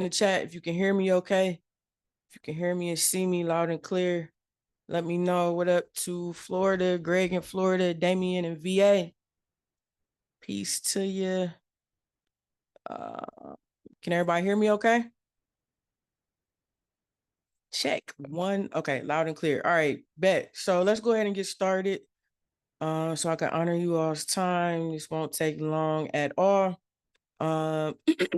in the chat if you can hear me okay. If you can hear me and see me loud and clear, let me know. What up to Florida, Greg in Florida, Damien in VA. Peace to you. Can everybody hear me okay? Check one. Okay, loud and clear. All right, bet. So let's go ahead and get started. So I can honor you all's time. This won't take long at all.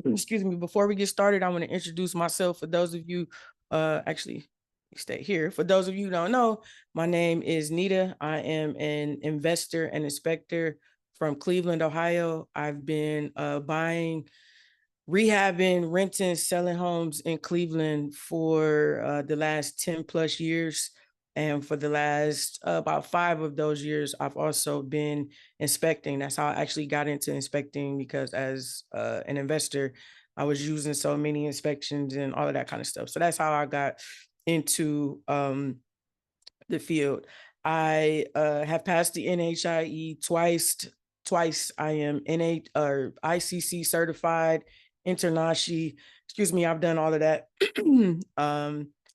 Excuse me, before we get started, I want to introduce myself for those of you, actually stay here. For those of you who don't know, my name is Nita. I am an investor and inspector from Cleveland, Ohio. I've been buying, rehabbing, renting, selling homes in Cleveland for the last 10 plus years. And for the last about 5 of those years, I've also been inspecting. That's how I actually got into inspecting, because as an investor, I was using so many inspections and all of that kind of stuff. So that's how I got into the field. I have passed the NHIE twice. I am NA or ICC certified, Internashi. Excuse me, I've done all of that.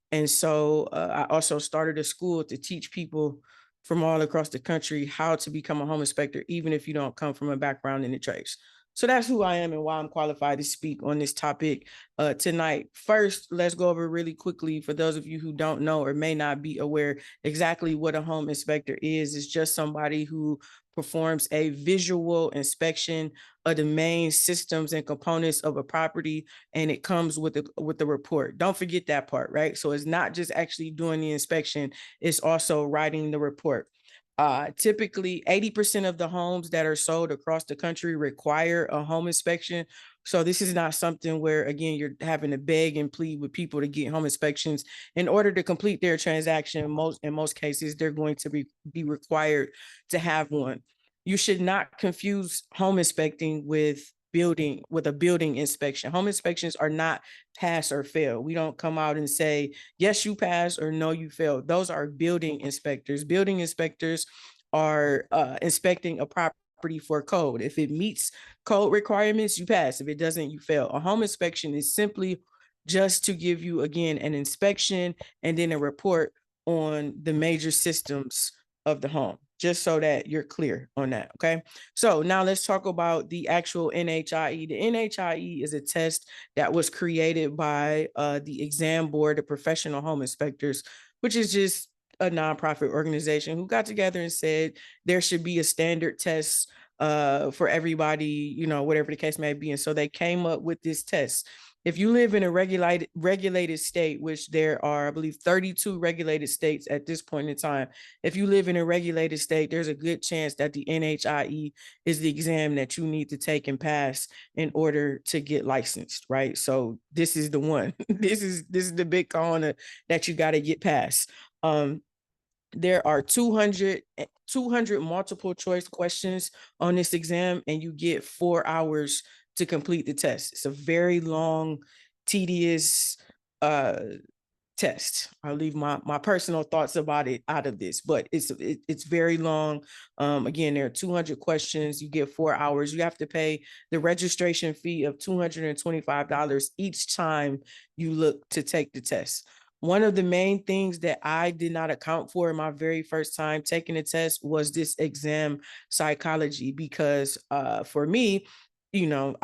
And so I also started a school to teach people from all across the country how to become a home inspector, even if you don't come from a background in the trades. So that's who I am and why I'm qualified to speak on this topic tonight. First, let's go over really quickly for those of you who don't know or may not be aware exactly what a home inspector is. It's just somebody who performs a visual inspection of the main systems and components of a property, and it comes with the report. Don't forget that part, right? So it's not just actually doing the inspection, it's also writing the report. Typically 80% of the homes that are sold across the country require a home inspection. So this is not something where, again, you're having to beg and plead with people to get home inspections in order to complete their transaction. In most cases, they're going to be required to have one. You should not confuse home inspecting with a building inspection. Home inspections are not pass or fail. We don't come out and say, yes, you pass, or no, you fail. Those are building inspectors. Building inspectors are inspecting a property for code. If it meets code requirements, you pass. If it doesn't, you fail. A home inspection is simply just to give you, again, an inspection and then a report on the major systems of the home, just so that you're clear on that. Okay. So now let's talk about the actual NHIE. The NHIE is a test that was created by the exam board of professional home inspectors, which is just a nonprofit organization who got together and said there should be a standard test for everybody, whatever the case may be. And so they came up with this test. If you live in a regulated state, which there are, I believe, 32 regulated states at this point in time, if you live in a regulated state, there's a good chance that the NHIE is the exam that you need to take and pass in order to get licensed, right? So this is the one. This is the big corner that you got to get past. There are 200 multiple choice questions on this exam, and you get 4 hours to complete the test. It's a very long, tedious test. I'll leave my personal thoughts about it out of this, but it's very long. Again, there are 200 questions. You get 4 hours. You have to pay the registration fee of $225 each time you look to take the test. One of the main things that I did not account for in my very first time taking the test was this exam psychology, because for me, I'm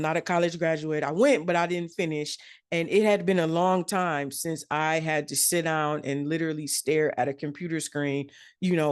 not a college graduate. I went, but I didn't finish. And it had been a long time since I had to sit down and literally stare at a computer screen,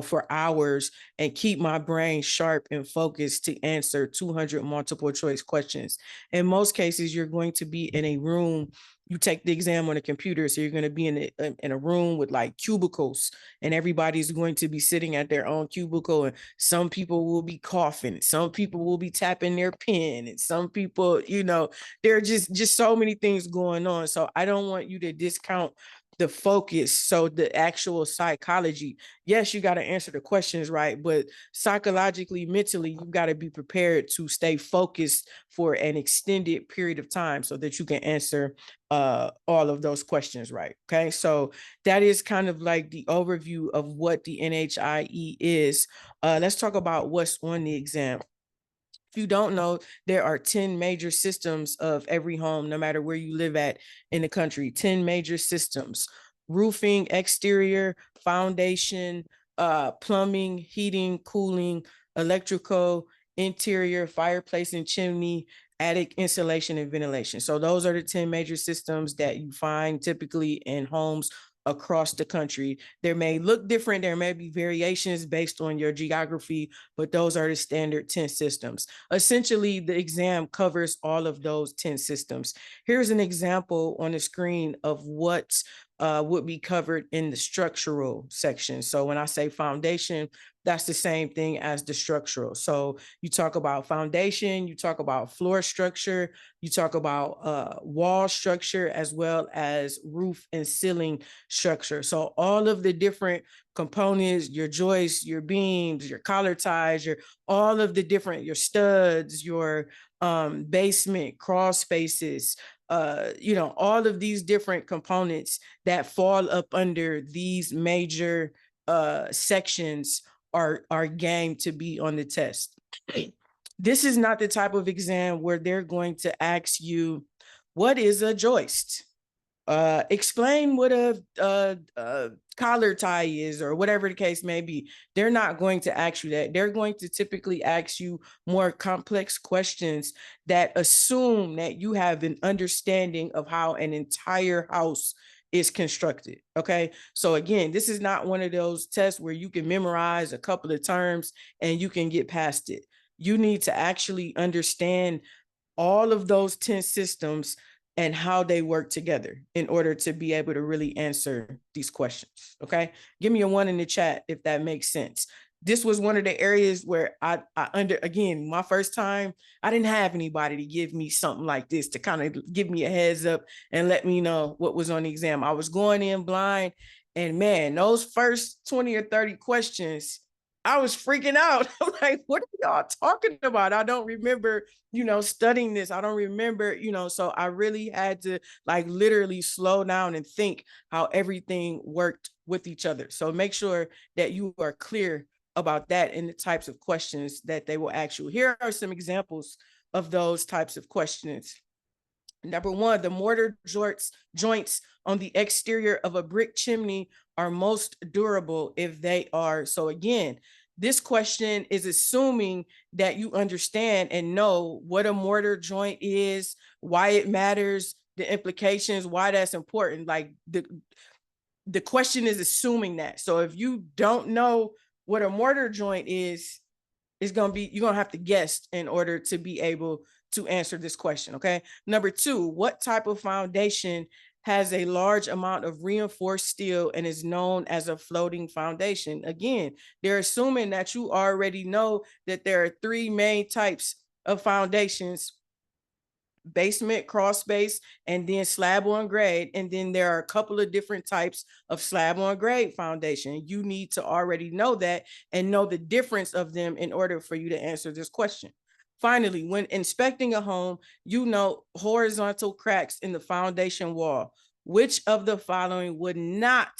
for hours and keep my brain sharp and focused to answer 200 multiple choice questions. In most cases, you're going to be in a room. You take the exam on a computer, so you're going to be in a room with like cubicles, and everybody's going to be sitting at their own cubicle, and some people will be coughing, some people will be tapping their pen, and some people, there are just so many things going on. So I don't want you to discount the focus. So the actual psychology, yes, you got to answer the questions right, but psychologically, mentally, you got to be prepared to stay focused for an extended period of time so that you can answer all of those questions right. Okay, so that is kind of like the overview of what the NHIE is. Let's talk about what's on the exam. If you don't know, there are 10 major systems of every home, no matter where you live at in the country. 10 major systems: roofing, exterior, foundation, plumbing, heating, cooling, electrical, interior, fireplace and chimney, attic, insulation, and ventilation. So those are the 10 major systems that you find typically in homes across the country. There may look different. There may be variations based on your geography, but those are the standard 10 systems. Essentially, the exam covers all of those 10 systems. Here's an example on the screen of what would be covered in the structural section. So when I say foundation, that's the same thing as the structural. So you talk about foundation, you talk about floor structure, you talk about wall structure, as well as roof and ceiling structure. So all of the different components, your joists, your beams, your collar ties, all of the different, your studs, your basement, crawl spaces, all of these different components that fall up under these major sections are game to be on the test. This is not the type of exam where they're going to ask you, what is a joist? Explain what a collar tie is, or whatever the case may be. They're not going to ask you that. They're going to typically ask you more complex questions that assume that you have an understanding of how an entire house is constructed. Okay. So again, this is not one of those tests where you can memorize a couple of terms and you can get past it. You need to actually understand all of those 10 systems and how they work together in order to be able to really answer these questions. Okay. Give me a 1 in the chat if that makes sense. This was one of the areas where again, my first time, I didn't have anybody to give me something like this to kind of give me a heads up and let me know what was on the exam. I was going in blind, and man, those first 20 or 30 questions, I was freaking out. I'm like, what are y'all talking about? I don't remember, studying this. I don't remember, so I really had to like literally slow down and think how everything worked with each other. So make sure that you are clear about that and the types of questions that they will ask you. Here are some examples of those types of questions. Number 1, the mortar joints on the exterior of a brick chimney are most durable if they are. So again, this question is assuming that you understand and know what a mortar joint is, why it matters, the implications, why that's important. Like the question is assuming that. So if you don't know what a mortar joint is, you're going to have to guess in order to be able to answer this question. Okay. Number 2, what type of foundation has a large amount of reinforced steel and is known as a floating foundation? Again, they're assuming that you already know that there are 3 main types of foundations: basement, crawl space, and then slab on grade. And then there are a couple of different types of slab on grade foundation. You need to already know that and know the difference of them in order for you to answer this question. Finally, when inspecting a home, you know horizontal cracks in the foundation wall. Which of the following would not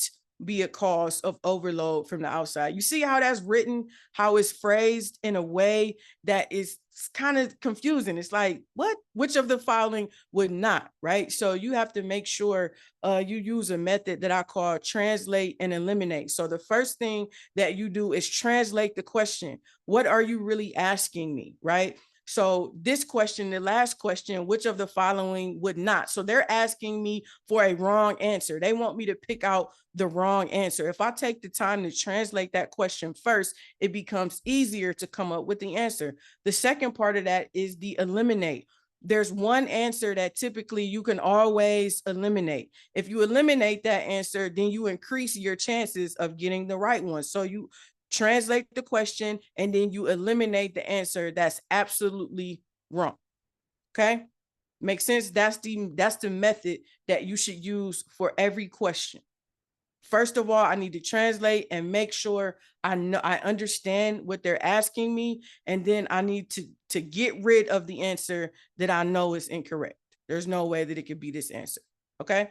be a cause of overload from the outside? You see how that's written, how it's phrased in a way that is kind of confusing. It's like, what? Which of the following would not, right? So you have to make sure you use a method that I call translate and eliminate. So the first thing that you do is translate the question. What are you really asking me, right? So this question, the last question, which of the following would not? So they're asking me for a wrong answer. They want me to pick out the wrong answer. If I take the time to translate that question first, it becomes easier to come up with the answer. The second part of that is the eliminate. There's one answer that typically you can always eliminate. If you eliminate that answer, then you increase your chances of getting the right one. So you translate the question and then you eliminate the answer that's absolutely wrong. Okay? Makes sense? That's the method that you should use for every question. First of all, I need to translate and make sure I understand what they're asking me, and then I need to get rid of the answer that I know is incorrect. There's no way that it could be this answer. Okay.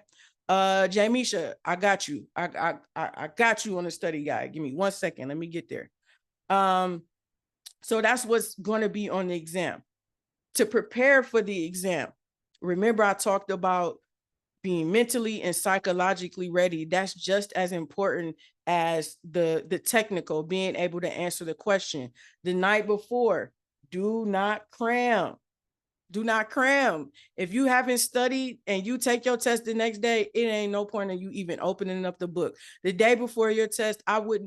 Jamisha, I got you. I got you on the study guide. Give me 1 second. Let me get there. So that's what's going to be on the exam. To prepare for the exam, remember I talked about being mentally and psychologically ready. That's just as important as the technical, being able to answer the question. The night before, do not cram. Do not cram. If you haven't studied and you take your test the next day, it ain't no point in you even opening up the book. The day before your test, I would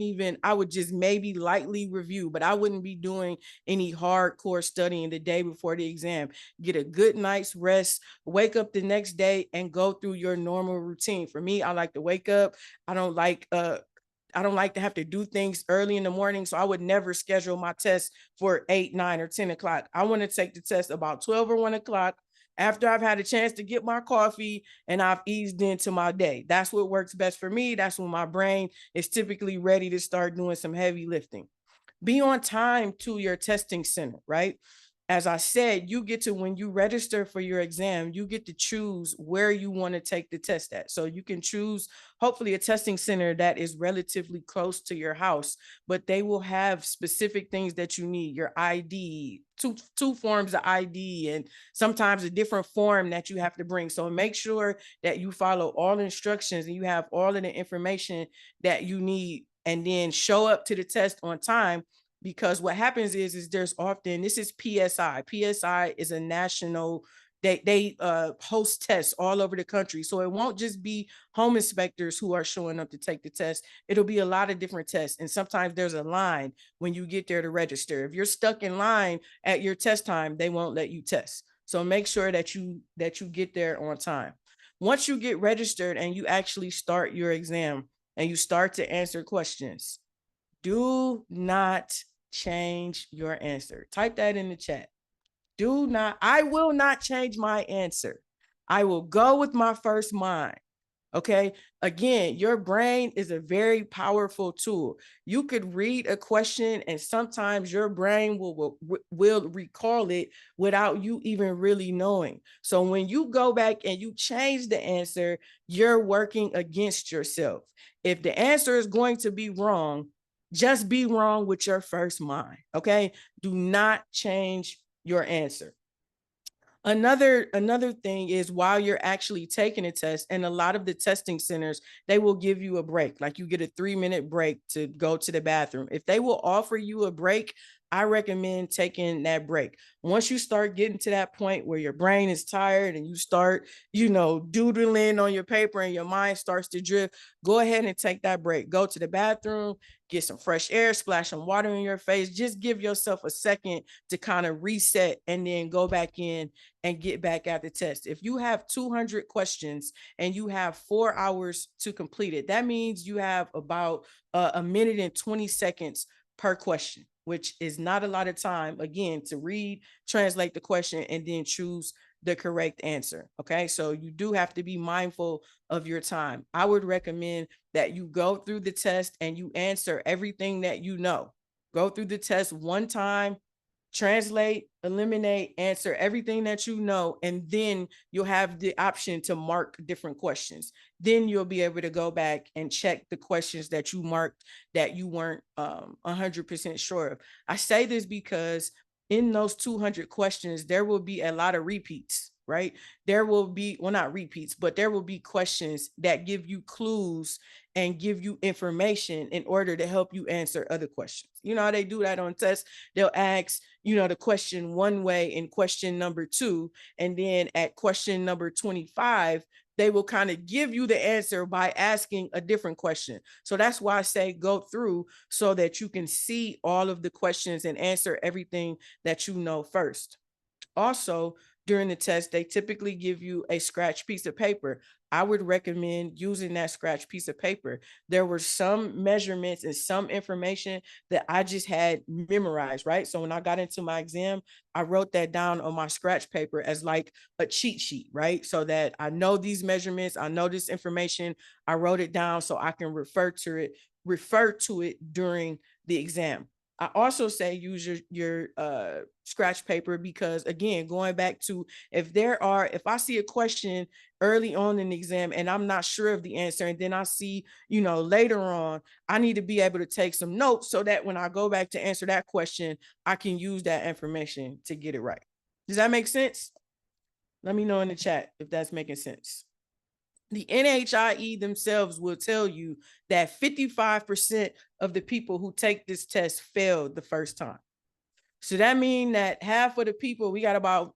just maybe lightly review, but I wouldn't be doing any hardcore studying the day before the exam. Get a good night's rest, wake up the next day and go through your normal routine. For me, I like to wake up. I don't like to have to do things early in the morning. So I would never schedule my test for 8, 9, or 10 o'clock. I want to take the test about 12 or 1 o'clock after I've had a chance to get my coffee and I've eased into my day. That's what works best for me. That's when my brain is typically ready to start doing some heavy lifting. Be on time to your testing center, right? As I said, you get to, when you register for your exam, you get to choose where you want to take the test at. So you can choose, hopefully, a testing center that is relatively close to your house, but they will have specific things that you need, your ID, two forms of ID, and sometimes a different form that you have to bring. So make sure that you follow all instructions and you have all of the information that you need, and then show up to the test on time. Because what happens is there's often, this is PSI. PSI is a national, they host tests all over the country. So it won't just be home inspectors who are showing up to take the test. It'll be a lot of different tests. And sometimes there's a line when you get there to register. If you're stuck in line at your test time, they won't let you test. So make sure that you get there on time. Once you get registered and you actually start your exam and you start to answer questions, do not change your answer. Type that in the chat. I will not change my answer. I will go with my first mind. Okay. Again, your brain is a very powerful tool. You could read a question and sometimes your brain will recall it without you even really knowing. So when you go back and you change the answer, you're working against yourself. If the answer is going to be wrong, just be wrong with your first mind. Okay. Do not change your answer. Another thing is, while you're actually taking a test, and a lot of the testing centers, they will give you a break. Like you get a 3-minute break to go to the bathroom. If they will offer you a break, I recommend taking that break. Once you start getting to that point where your brain is tired and you start, doodling on your paper and your mind starts to drift, go ahead and take that break. Go to the bathroom, get some fresh air, splash some water in your face. Just give yourself a second to kind of reset and then go back in and get back at the test. If you have 200 questions and you have 4 hours to complete it, that means you have about a minute and 20 seconds per question, which is not a lot of time, again, to read, translate the question, and then choose the correct answer. Okay. So you do have to be mindful of your time. I would recommend that you go through the test and you answer everything that you know. Go through the test one time, translate, eliminate, answer everything that you know, and then you'll have the option to mark different questions. Then you'll be able to go back and check the questions that you marked that you weren't 100% sure of. I say this because in those 200 questions, there will be a lot of repeats, right? There will be, well, not repeats, but there will be questions that give you clues and give you information in order to help you answer other questions. You know how they do that on tests? They'll ask, the question one way in question number 2, and then at question number 25, they will kind of give you the answer by asking a different question. So that's why I say go through so that you can see all of the questions and answer everything that you know first. Also, during the test, they typically give you a scratch piece of paper. I would recommend using that scratch piece of paper. There were some measurements and some information that I just had memorized, right? So when I got into my exam, I wrote that down on my scratch paper as like a cheat sheet, right? So that I know these measurements, I know this information, I wrote it down so I can refer to it during the exam. I also say use your scratch paper because, again, going back to, if I see a question early on in the exam and I'm not sure of the answer, and then I see, later on, I need to be able to take some notes so that when I go back to answer that question, I can use that information to get it right. Does that make sense? Let me know in the chat if that's making sense. The NHIE themselves will tell you that 55% of the people who take this test failed the first time. So that means that half of the people, we got about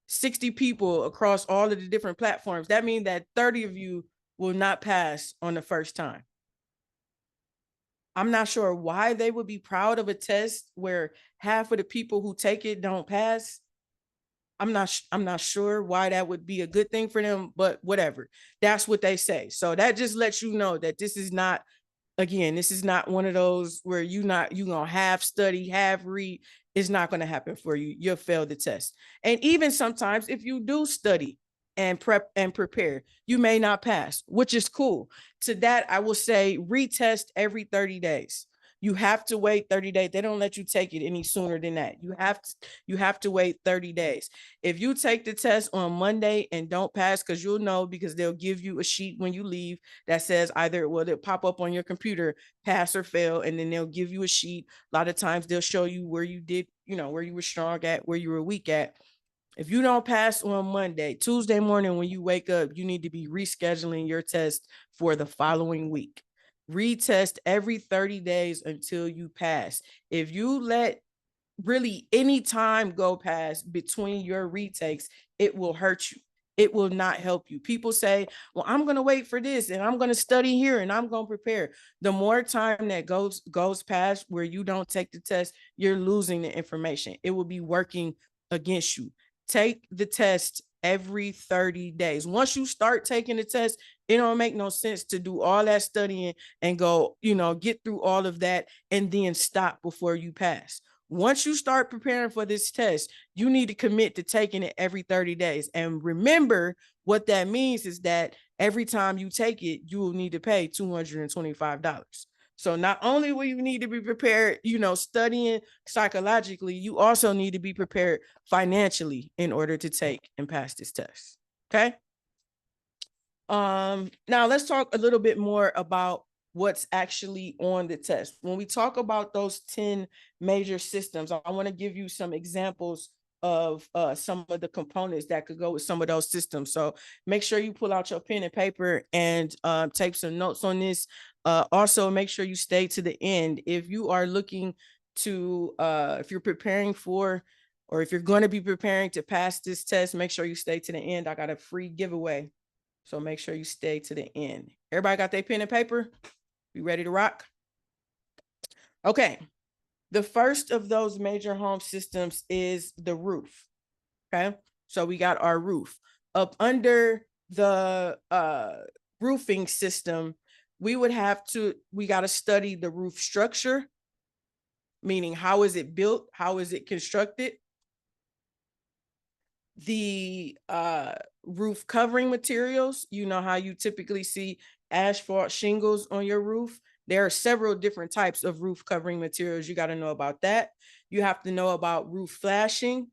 60 people across all of the different platforms. That means that 30 of you will not pass on the first time. I'm not sure why they would be proud of a test where half of the people who take it don't pass. I'm not sure why that would be a good thing for them, but whatever. That's what they say. So that just lets you know that this is not, again, this is not one of those where you gonna half study, half read. It's not gonna happen for you. You'll fail the test. And even sometimes if you do study and prep and prepare, you may not pass, which is cool. To that, I will say retest every 30 days. You have to wait 30 days. They don't let you take it any sooner than that. You have to wait 30 days. If you take the test on Monday and don't pass, because you'll know, because they'll give you a sheet when you leave that says either it'll pop up on your computer, pass or fail, and then they'll give you a sheet. A lot of times they'll show you where you did, where you were strong at, where you were weak at. If you don't pass on Monday, Tuesday morning when you wake up, you need to be rescheduling your test for the following week. Retest every 30 days until you pass. If you let really any time go past between your retakes, it will hurt you. It will not help you. People say, well, I'm going to wait for this and I'm going to study here and I'm going to prepare. The more time that goes past where you don't take the test, you're losing the information. It will be working against you. Take the test every 30 days. Once you start taking the test, it don't make no sense to do all that studying and go, get through all of that and then stop before you pass. Once you start preparing for this test, you need to commit to taking it every 30 days. And remember, what that means is that every time you take it, you will need to pay $225. So not only will you need to be prepared, studying psychologically, you also need to be prepared financially in order to take and pass this test. Okay. Now let's talk a little bit more about what's actually on the test. When we talk about those 10 major systems, I want to give you some examples of some of the components that could go with some of those systems. So make sure you pull out your pen and paper and take some notes on this. Also, make sure you stay to the end. If you are looking to, if you're preparing for, or if you're going to be preparing to pass this test, make sure you stay to the end. I got a free giveaway. So make sure you stay to the end. Everybody got their pen and paper? You ready to rock? Okay. The first of those major home systems is the roof. Okay. So we got our roof. Up under the roofing system, we got to study the roof structure, meaning how is it built? How is it constructed? The roof covering materials, how you typically see asphalt shingles on your roof. There are several different types of roof covering materials. You got to know about that. You have to know about roof flashing.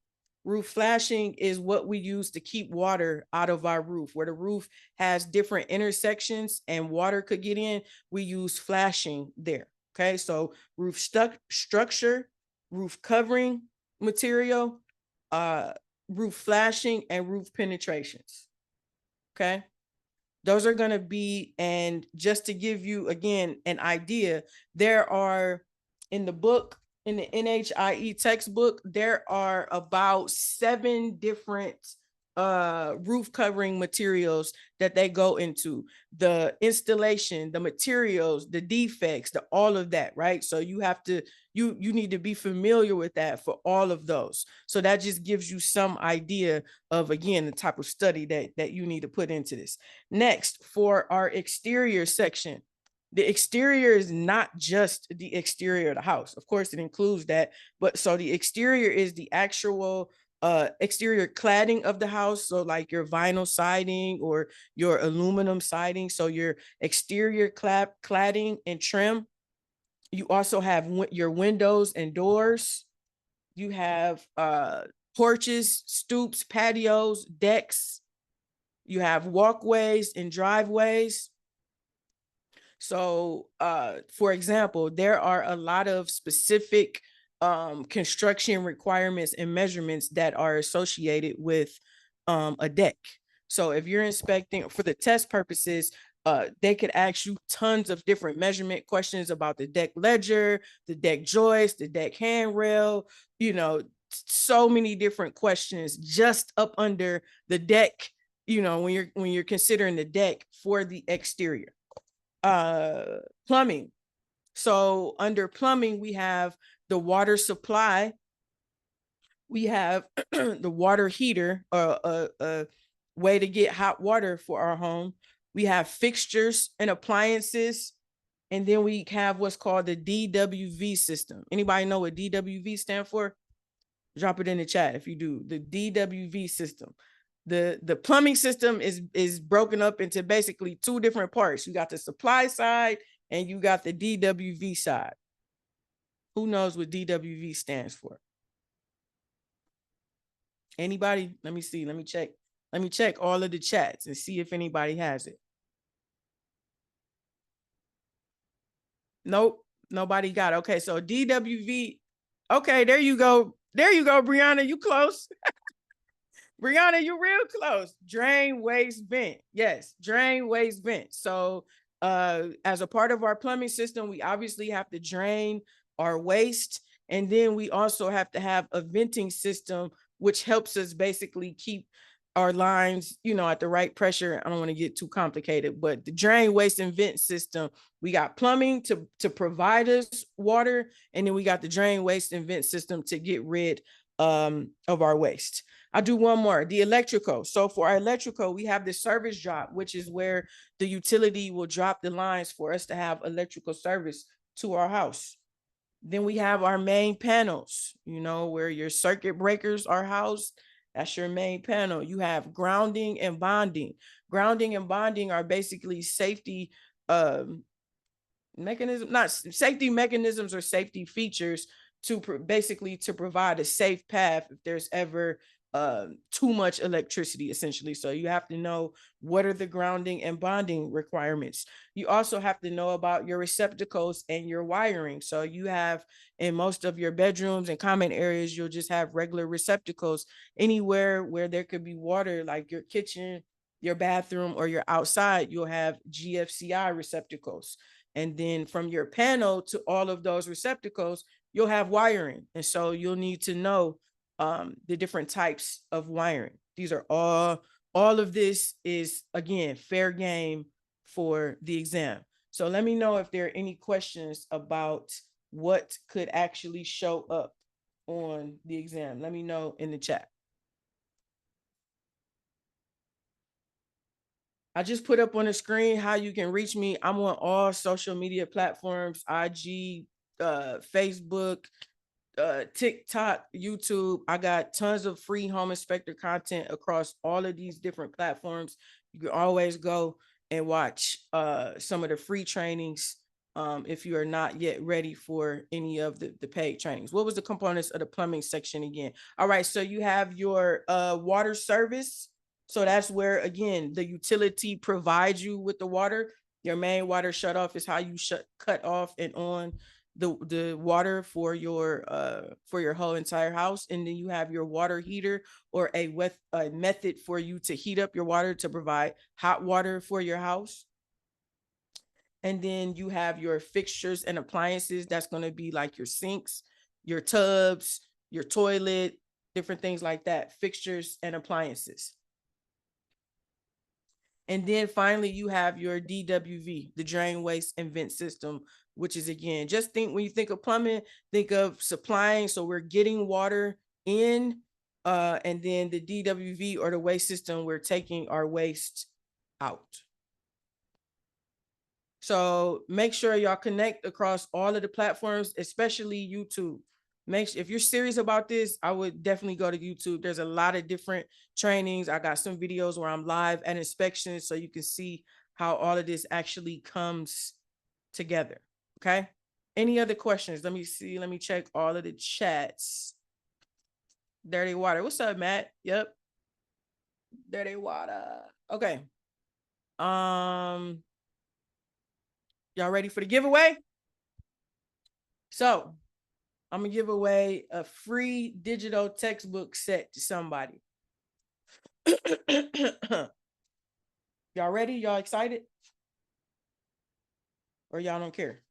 Roof flashing is what we use to keep water out of our roof. Where the roof has different intersections and water could get in, we use flashing there. Okay, so roof structure, roof covering material, roof flashing, and roof penetrations. Okay. Those are going to be, and just to give you again an idea, there are in the book, in the NHIE textbook, there are about 7 different roof covering materials that they go into: the installation, the materials, the defects, all of that, right? So you have to, you need to be familiar with that for all of those. So that just gives you some idea of, again, the type of study that you need to put into this. Next, for our exterior section, the exterior is not just the exterior of the house. Of course, it includes that, but so the exterior is the actual exterior cladding of the house. So like your vinyl siding or your aluminum siding. So your exterior cladding and trim. You also have your windows and doors. You have porches, stoops, patios, decks. You have walkways and driveways. So, for example, there are a lot of specific construction requirements and measurements that are associated with a deck. So if you're inspecting for the test purposes, they could ask you tons of different measurement questions about the deck ledger, the deck joist, the deck handrail, you know, so many different questions just up under the deck, you know, when you're considering the deck for the exterior. Plumbing. So under plumbing, we have the water supply. We have the water heater, a way to get hot water for our home. We have fixtures and appliances. And then we have what's called the DWV system. Anybody know what DWV stand for? Drop it in the chat if you do. The DWV system. The plumbing system is broken up into basically two different parts. You got the supply side and you got the DWV side. Who knows what DWV stands for? Anybody? Let me see. Let me check. Let me check all of the chats and see if anybody has it. Nope. Nobody got it. Okay, so DWV. Okay, there you go. There you go, Brianna. You close. Brianna, you're real close. Drain, waste, vent. Yes, drain, waste, vent. So as a part of our plumbing system, we obviously have to drain our waste. And then we also have to have a venting system, which helps us basically keep our lines, you know, at the right pressure. I don't want to get too complicated, but the drain, waste, and vent system, we got plumbing to provide us water. And then we got the drain, waste, and vent system to get rid of our waste. I'll do one more, the electrical. So for our electrical, we have the service drop, which is where the utility will drop the lines for us to have electrical service to our house. Then we have our main panels, you know, where your circuit breakers are housed. That's your main panel. You have grounding and bonding. Grounding and bonding are basically safety mechanism, not safety mechanisms or safety features to basically to provide a safe path if there's ever too much electricity, essentially. So you have to know what are the grounding and bonding requirements. You also have to know about your receptacles and your wiring. So you have in most of your bedrooms and common areas, you'll just have regular receptacles. Anywhere where there could be water, like your kitchen, your bathroom, or your outside, you'll have GFCI receptacles. And then from your panel to all of those receptacles, you'll have wiring. And so you'll need to know the different types of wiring. These are all of this is, again, fair game for the exam. So let me know if there are any questions about what could actually show up on the exam. Let me know in the chat. I just put up on the screen how you can reach me. I'm on all social media platforms, IG, Facebook, TikTok, YouTube. I got tons of free home inspector content across all of these different platforms. You can always go and watch some of the free trainings if you are not yet ready for any of the paid trainings. What was the components of the plumbing section again? All right, so you have your water service. So that's where, again, the utility provides you with the water. Your main water shutoff is how you cut off and on the water for your whole entire house. And then you have your water heater, or a method for you to heat up your water to provide hot water for your house. And then you have your fixtures and appliances. That's going to be like your sinks, your tubs, your toilet, different things like that, fixtures and appliances. And then finally, you have your DWV, the drain, waste, and vent system, which is, again, just think when you think of plumbing, think of supplying. So we're getting water in, and then the DWV, or the waste system, we're taking our waste out. So make sure y'all connect across all of the platforms, especially YouTube. If you're serious about this, I would definitely go to YouTube. There's a lot of different trainings. I got some videos where I'm live at inspections, so you can see how all of this actually comes together. Okay. Any other questions? Let me see. Let me check all of the chats. Dirty Water. What's up, Matt? Yep. Dirty Water. Okay. Y'all ready for the giveaway? So I'm gonna give away a free digital textbook set to somebody. Y'all ready? Y'all excited? Or y'all don't care?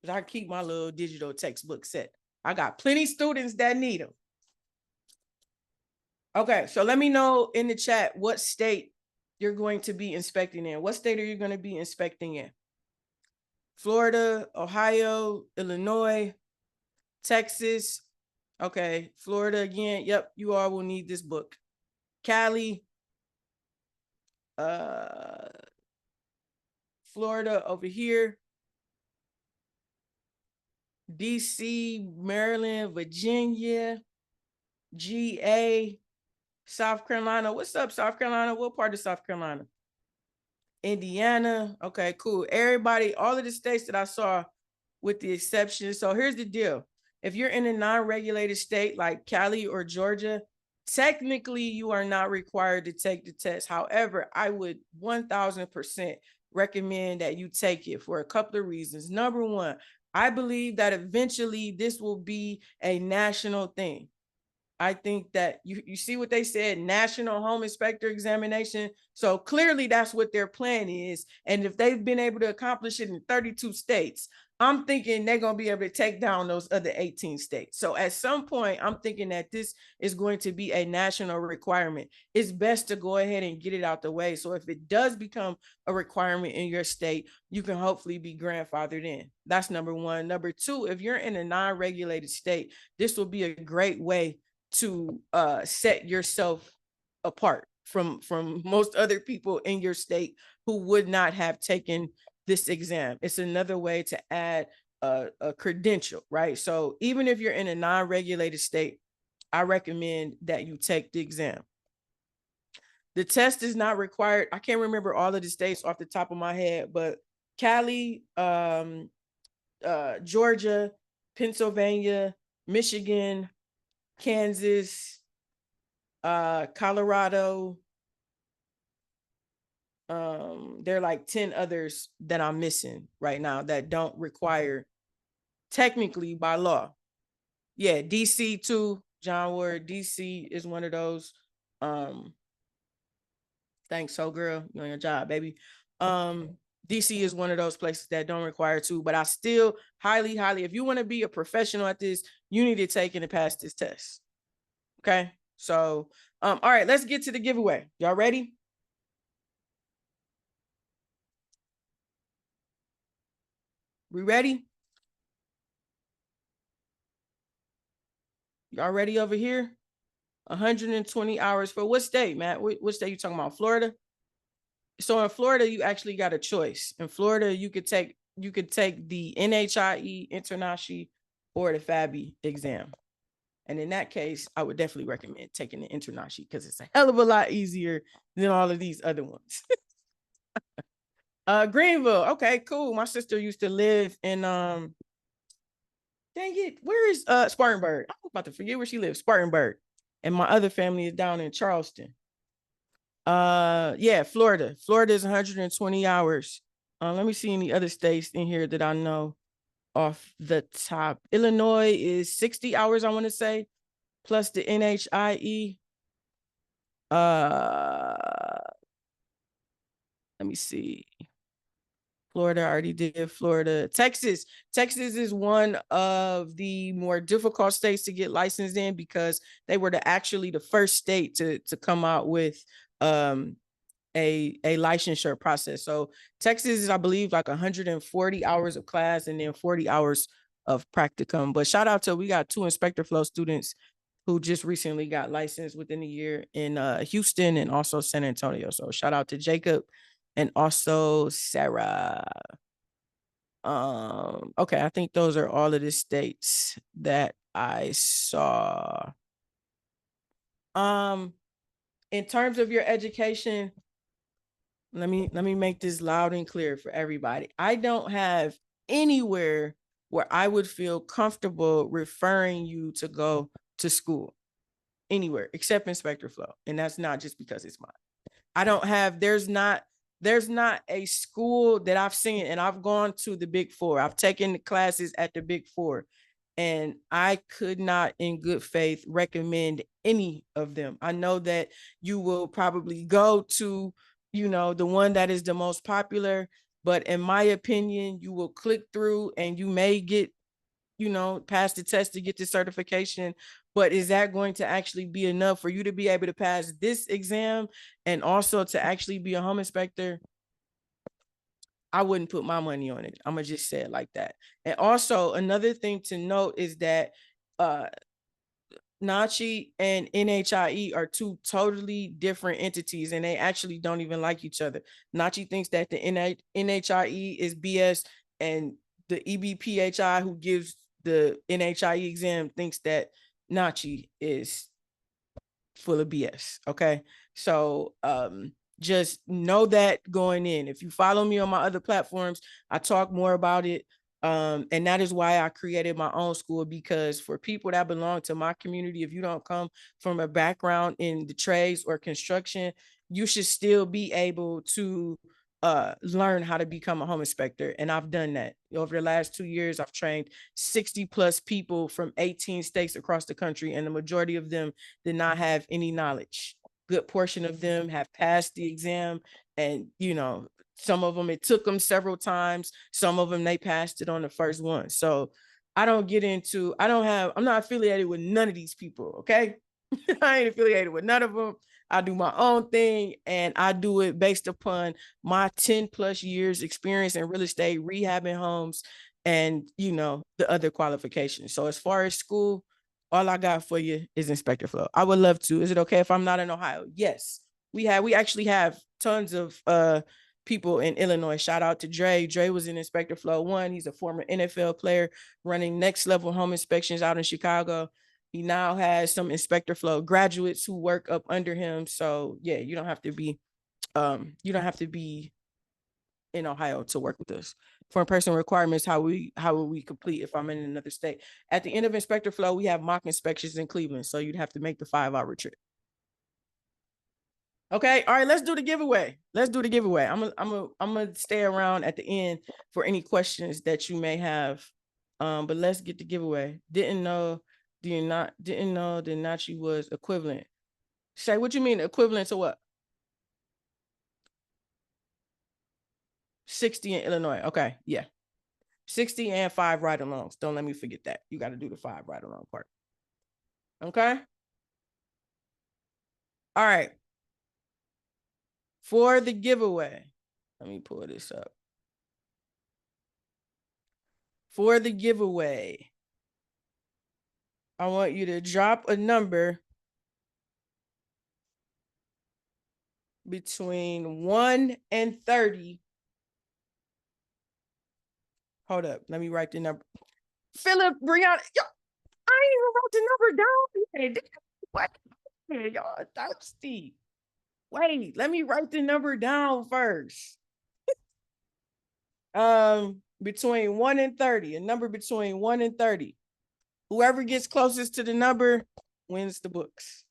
Because I keep my little digital textbook set. I got plenty students that need them. Okay, so let me know in the chat what state you're going to be inspecting in. What state are you going to be inspecting in? Florida, Ohio, Illinois, Texas. Okay, Florida again. Yep, you all will need this book. Cali, Florida over here. DC, Maryland, Virginia, GA, South Carolina. What's up, South Carolina? What part of South Carolina? Indiana. Okay, cool. Everybody, all of the states that I saw with the exception. So here's the deal. If you're in a non-regulated state like Cali or Georgia, technically you are not required to take the test. However, I would 1000% recommend that you take it for a couple of reasons. Number one, I believe that eventually this will be a national thing. I think that you see what they said, National Home Inspector Examination. So clearly that's what their plan is. And if they've been able to accomplish it in 32 states, I'm thinking they're going to be able to take down those other 18 states. So at some point, I'm thinking that this is going to be a national requirement. It's best to go ahead and get it out the way. So if it does become a requirement in your state, you can hopefully be grandfathered in. That's number one. Number two, if you're in a non-regulated state, this will be a great way to set yourself apart from most other people in your state who would not have taken this exam. It's another way to add a credential, right? So even if you're in a non-regulated state, I recommend that you take the exam. The test is not required. I can't remember all of the states off the top of my head, but Cali, Georgia, Pennsylvania, Michigan, Kansas, Colorado. There are like 10 others that I'm missing right now that don't require technically by law. Yeah, DC too, John Ward. DC is one of those. Thanks, so girl, you're on your job, baby. DC is one of those places that don't require to, but I still highly, if you want to be a professional at this, you need to take and pass this test. Okay, so all right, let's get to the giveaway. Y'all ready? We ready? Y'all ready over here? 120 hours for what state, Matt? What state you talking about? Florida? So in Florida, you actually got a choice. In Florida, you could take the NHIE, InterNACHI, or the FABI exam. And in that case, I would definitely recommend taking the InterNACHI because it's a hell of a lot easier than all of these other ones. Greenville. Okay, cool. My sister used to live in dang it, where is Spartanburg? I'm about to forget where she lives. Spartanburg. And my other family is down in Charleston. Yeah, Florida. Florida is 120 hours. Let me see any other states in here that I know off the top. Illinois is 60 hours, I want to say, plus the NHIE. Let me see. Florida, I already did Florida. Texas is one of the more difficult states to get licensed in because they were actually the first state to come out with a licensure process. So Texas is, I believe, like 140 hours of class and then 40 hours of practicum. But shout out to, we got 2 Inspector Flow students who just recently got licensed within a year in Houston and also San Antonio. So shout out to Jacob and also Sarah. Okay, I think those are all of the states that I saw. In terms of your education, let me make this loud and clear for everybody. I don't have anywhere where I would feel comfortable referring you to go to school anywhere except Inspector Flow. And that's not just because it's mine. I don't have, there's not a school that I've seen, and I've gone to the Big Four. I've taken the classes at the Big Four, and I could not in good faith recommend any of them. I know that you will probably go to, the one that is the most popular, but in my opinion, you will click through and you may get, pass the test to get the certification. But is that going to actually be enough for you to be able to pass this exam and also to actually be a home inspector? I wouldn't put my money on it. I'm gonna just say it like that. And also another thing to note is that uh NACHI and NHIE are two totally different entities, and they actually don't even like each other. NACHI thinks that the NHIE is BS, and the EBPHI, who gives the NHIE exam, thinks that NACHI is full of BS. Okay. So just know that going in. If you follow me on my other platforms, I talk more about it. And that is why I created my own school, because for people that belong to my community, if you don't come from a background in the trades or construction, you should still be able to learn how to become a home inspector. And I've done that. Over the last 2 years, I've trained 60 plus people from 18 states across the country, and the majority of them did not have any knowledge. Good portion of them have passed the exam, and some of them, it took them several times. Some of them, they passed it on the first one. So I'm not affiliated with none of these people. Okay. I ain't affiliated with none of them. I do my own thing, and I do it based upon my 10 plus years experience in real estate, rehabbing homes, and the other qualifications. So as far as school, all I got for you is Inspector Flow. I would love to. Is it okay if I'm not in Ohio? Yes. We actually have tons of people in Illinois. Shout out to Dre. Dre was in Inspector Flow 1. He's a former NFL player running next level home inspections out in Chicago. He now has some Inspector Flow graduates who work up under him. So yeah, you don't have to be in Ohio to work with us. For in-person requirements, how will we complete if I'm in another state? At the end of Inspector Flow, we have mock inspections in Cleveland. So you'd have to make the 5-hour trip. Okay. All right. Let's do the giveaway. I'm gonna stay around at the end for any questions that you may have. But let's get the giveaway. Didn't know that NACHI was equivalent. Say, what you mean equivalent to what? 60 in Illinois. Okay. Yeah. 60 and 5 ride-alongs. Don't let me forget that. You got to do the 5 ride-along part. Okay. All right. For the giveaway, let me pull this up. For the giveaway, I want you to drop a number between 1 and 30. Hold up. Let me write the number. Philip, Brianna, I ain't even wrote the number down. What? Y'all thirsty. Wait, let me write the number down first. Between 1 and 30, a number between 1 and 30. Whoever gets closest to the number wins the books.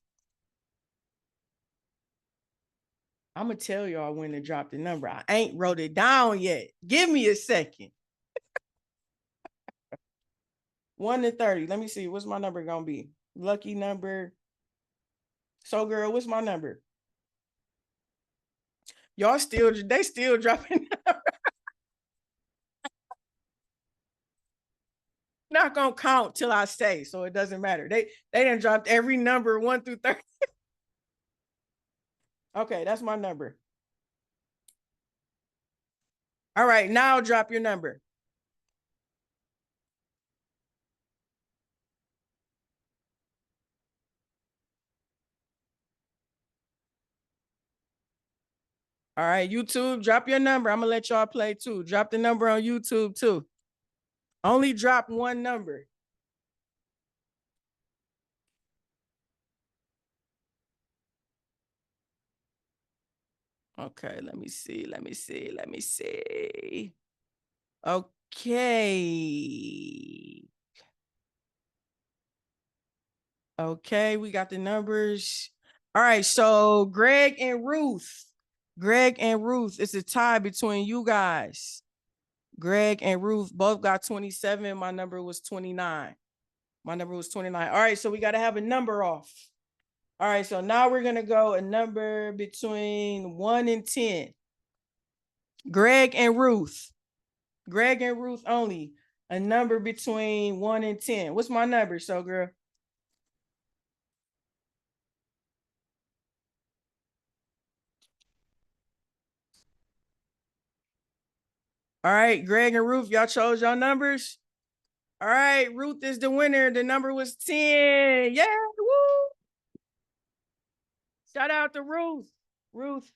I'm gonna tell y'all when to drop the number. I ain't wrote it down yet. Give me a second. 1 to 30. Let me see. What's my number gonna be? Lucky number. So girl, what's my number? Y'all they still dropping. Not gonna count till I say, so it doesn't matter. They done dropped every number 1 through 30. Okay, that's my number. All right, now drop your number. All right, YouTube, drop your number. I'm gonna let y'all play too. Drop the number on YouTube too. Only drop one number. Okay, let me see. Okay. Okay. Okay, we got the numbers. All right, so Greg and Ruth. Greg and Ruth, it's a tie between you guys. Greg and Ruth both got 27. My number was 29. My number was 29. All right, so we got to have a number off. All right, so now we're going to go a number between 1 and 10. Greg and Ruth. Greg and Ruth only. A number between 1 and 10. What's my number, so girl? All right, Greg and Ruth, y'all chose your numbers. All right, Ruth is the winner. The number was 10. Yeah, woo! Shout out to Ruth. Ruth,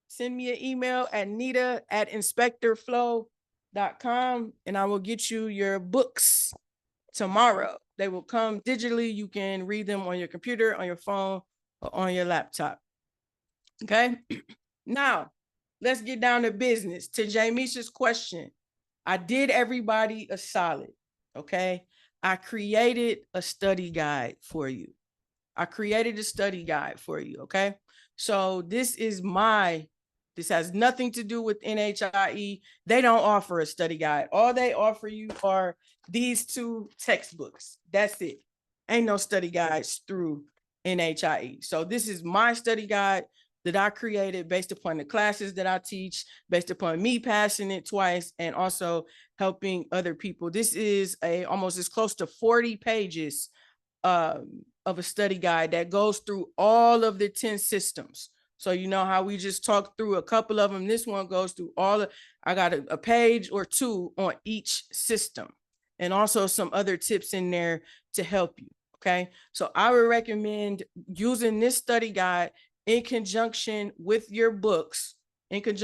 send me an email at nita@inspectorflow.com and I will get you your books tomorrow. They will come digitally. You can read them on your computer, on your phone, or on your laptop. Okay. Now, let's get down to business. To Jamisha's question, I did everybody a solid. Okay. I created a study guide for you. Okay. So this has nothing to do with NHIE. They don't offer a study guide. All they offer you are these two textbooks. That's it. Ain't no study guides through NHIE. So this is my study guide that I created based upon the classes that I teach, based upon me passing it twice, and also helping other people. This is almost as close to 40 pages of a study guide that goes through all of the 10 systems. So you know how we just talked through a couple of them. This one goes through I got a page or two on each system, and also some other tips in there to help you. Okay. So I would recommend using this study guide in conjunction with your books. You could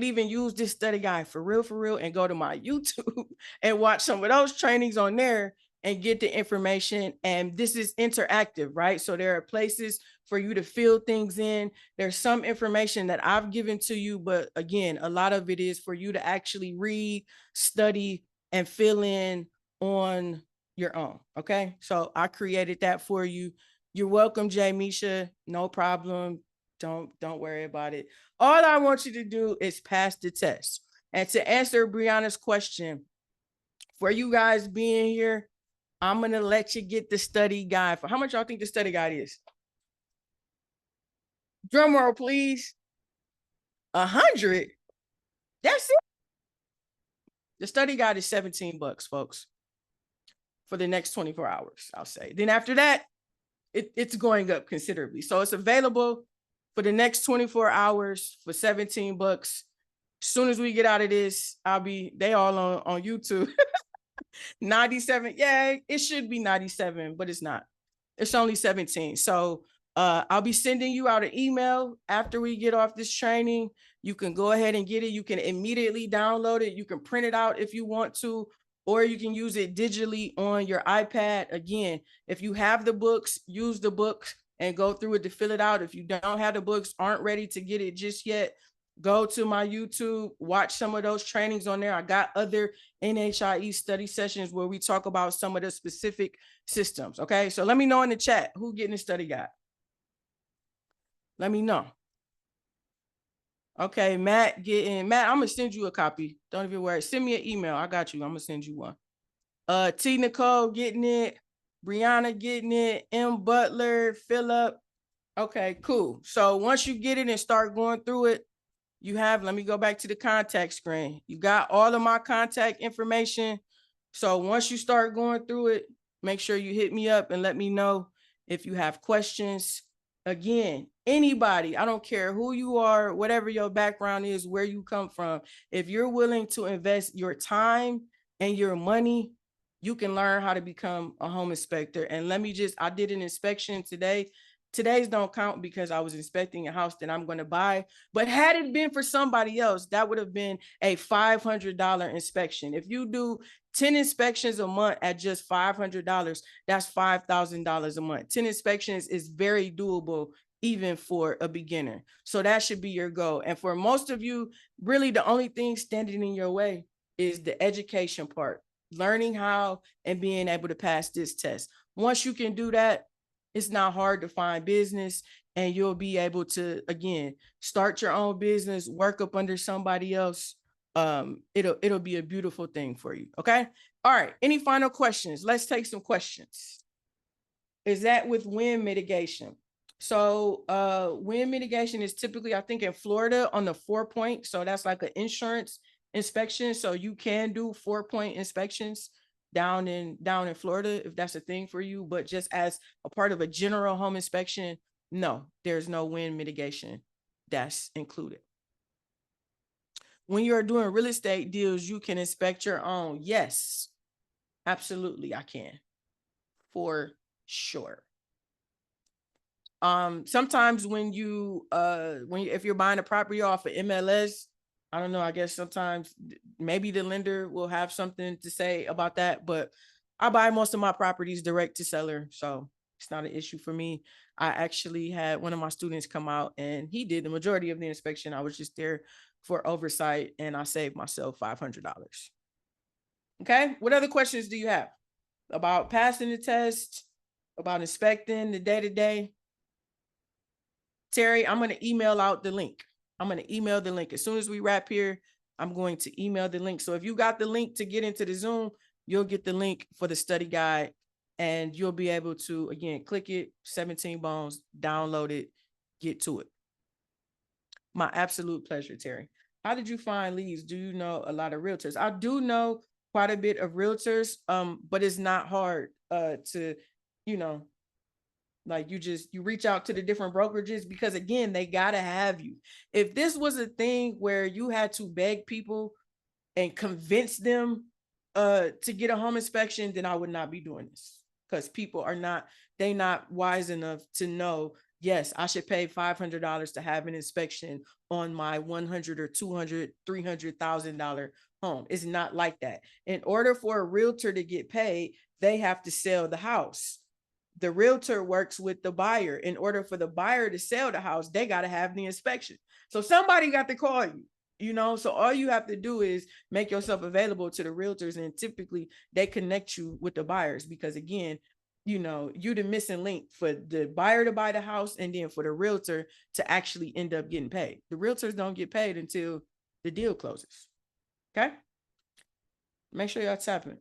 even use this study guide for real, and go to my YouTube and watch some of those trainings on there and get the information. And this is interactive, right? So there are places for you to fill things in. There's some information that I've given to you, but again, a lot of it is for you to actually read, study, and fill in on your own. Okay. So I created that for you. You're welcome, Jamisha. No problem. Don't worry about it. All I want you to do is pass the test. And to answer Brianna's question, for you guys being here, I'm going to let you get the study guide. For how much y'all think the study guide is? Drum roll, please. 100. That's it. The study guide is $17, folks, for the next 24 hours, I'll say. Then after that, it's going up considerably. So it's available for the next 24 hours for $17. As soon as we get out of this, they all on YouTube. 97. Yeah, it should be 97, but it's not. It's only 17. So I'll be sending you out an email after we get off this training. You can go ahead and get it. You can immediately download it. You can print it out if you want to, or you can use it digitally on your iPad. Again, if you have the books, use the books and go through it to fill it out. If you don't have the books, aren't ready to get it just yet, go to my YouTube, watch some of those trainings on there. I got other NHIE study sessions where we talk about some of the specific systems. Okay, so let me know in the chat who getting a study guide. Let me know. Okay, Matt, I'm gonna send you a copy. Don't even worry. Send me an email. I got you. I'm gonna send you one. T. Nicole getting it. Brianna getting it. M. Butler, Philip. Okay, cool. So once you get it and start going through it, let me go back to the contact screen. You got all of my contact information. So once you start going through it, make sure you hit me up and let me know if you have questions. Again, anybody, I don't care who you are, whatever your background is, where you come from, if you're willing to invest your time and your money, you can learn how to become a home inspector. And I did an inspection today. Today's don't count because I was inspecting a house that I'm going to buy. But had it been for somebody else, that would have been a $500 inspection. If you do 10 inspections a month at just $500, that's $5,000 a month. 10 inspections is very doable even for a beginner. So that should be your goal. And for most of you, really the only thing standing in your way is the education part, learning how and being able to pass this test. Once you can do that, it's not hard to find business, and you'll be able to, again, start your own business, work up under somebody else. It'll be a beautiful thing for you. Okay. All right. Any final questions? Let's take some questions. Is that with wind mitigation? So wind mitigation is typically, I think, in Florida on the 4-point. So that's like an insurance inspection. So you can do 4-point inspections down in Florida if that's a thing for you. But just as a part of a general home inspection, no, there's no wind mitigation that's included. When you're doing real estate deals, you can inspect your own. Yes, absolutely, I can, for sure. Sometimes when you if you're buying a property off of MLS, I don't know, I guess sometimes maybe the lender will have something to say about that, but I buy most of my properties direct to seller, so it's not an issue for me. I actually had one of my students come out and he did the majority of the inspection. I was just there for oversight and I saved myself $500. Okay, what other questions do you have about passing the test, about inspecting the day-to-day? Terry, I'm going to email out the link. I'm going to email the link. As soon as we wrap here, I'm going to email the link. So if you got the link to get into the Zoom, you'll get the link for the study guide and you'll be able to, again, click it, 17 Bones, download it, get to it. My absolute pleasure, Terry. How did you find leads? Do you know a lot of realtors? I do know quite a bit of realtors, but it's not hard to, you know, like you reach out to the different brokerages because again, they got to have you. If this was a thing where you had to beg people and convince them to get a home inspection, then I would not be doing this because people are not wise enough to know, yes, I should pay $500 to have an inspection on my $100 or $200, $300,000 home. It's not like that. In order for a realtor to get paid, they have to sell the house. The realtor works with the buyer. In order for the buyer to sell the house, they got to have the inspection. So somebody got to call you, you know, so all you have to do is make yourself available to the realtors, and typically they connect you with the buyers because again, you know, you're the missing link for the buyer to buy the house and then for the realtor to actually end up getting paid. The realtors don't get paid until the deal closes. Okay. Make sure y'all tapping.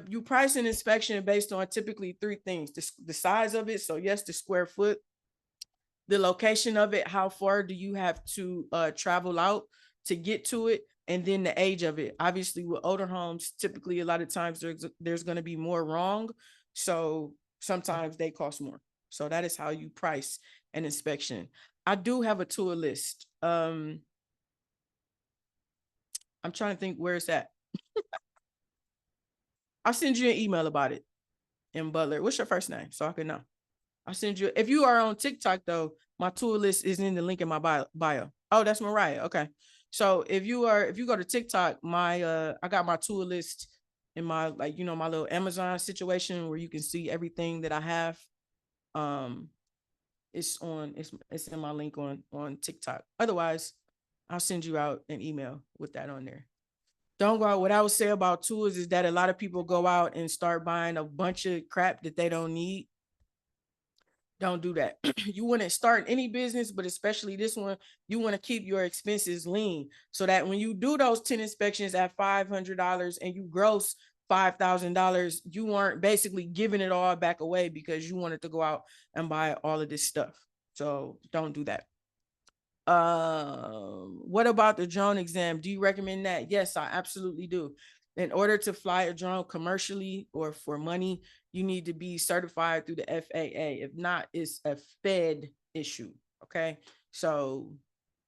You price an inspection based on typically 3 things: the size of it, so yes, the square foot, the location of it, how far do you have to travel out to get to it, and then the age of it. Obviously with older homes, typically a lot of times there's going to be more wrong, so sometimes they cost more. So that is how you price an inspection. I do have a tool list. I'm trying to think where it's at. I'll send you an email about it. In Butler. What's your first name? So I can know. I'll send you. If you are on TikTok though, my tool list is in the link in my bio. Oh, that's Mariah. Okay. So if you go to TikTok, I got my tool list in my, like, you know, my little Amazon situation where you can see everything that I have. It's in my link on TikTok. Otherwise, I'll send you out an email with that on there. Don't go out. What I would say about tools is that a lot of people go out and start buying a bunch of crap that they don't need. Don't do that. You want to start any business, but especially this one, you want to keep your expenses lean so that when you do those 10 inspections at $500 and you gross $5,000, you aren't basically giving it all back away because you wanted to go out and buy all of this stuff. So don't do that. What about the drone exam? Do you recommend that? Yes, I absolutely do. In order to fly a drone commercially or for money, you need to be certified through the FAA. If not, it's a Fed issue. Okay. So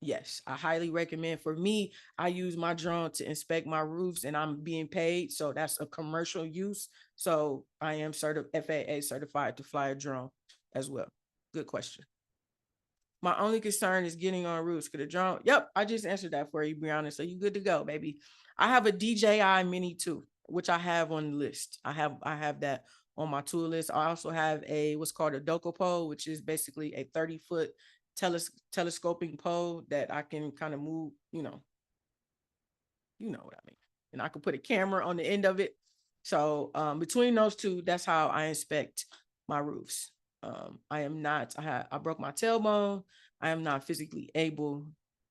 yes, I highly recommend. For me, I use my drone to inspect my roofs and I'm being paid. So that's a commercial use. So I am FAA certified to fly a drone as well. Good question. My only concern is getting on roofs. Could a drone? Yep, I just answered that for you, Brianna. So you good to go, baby. I have a DJI Mini 2, which I have on the list. I have that on my tool list. I also have a what's called a Doco pole, which is basically a 30-foot telescoping pole that I can kind of move, you know what I mean. And I can put a camera on the end of it. So between those two, that's how I inspect my roofs. I broke my tailbone. I am not physically able,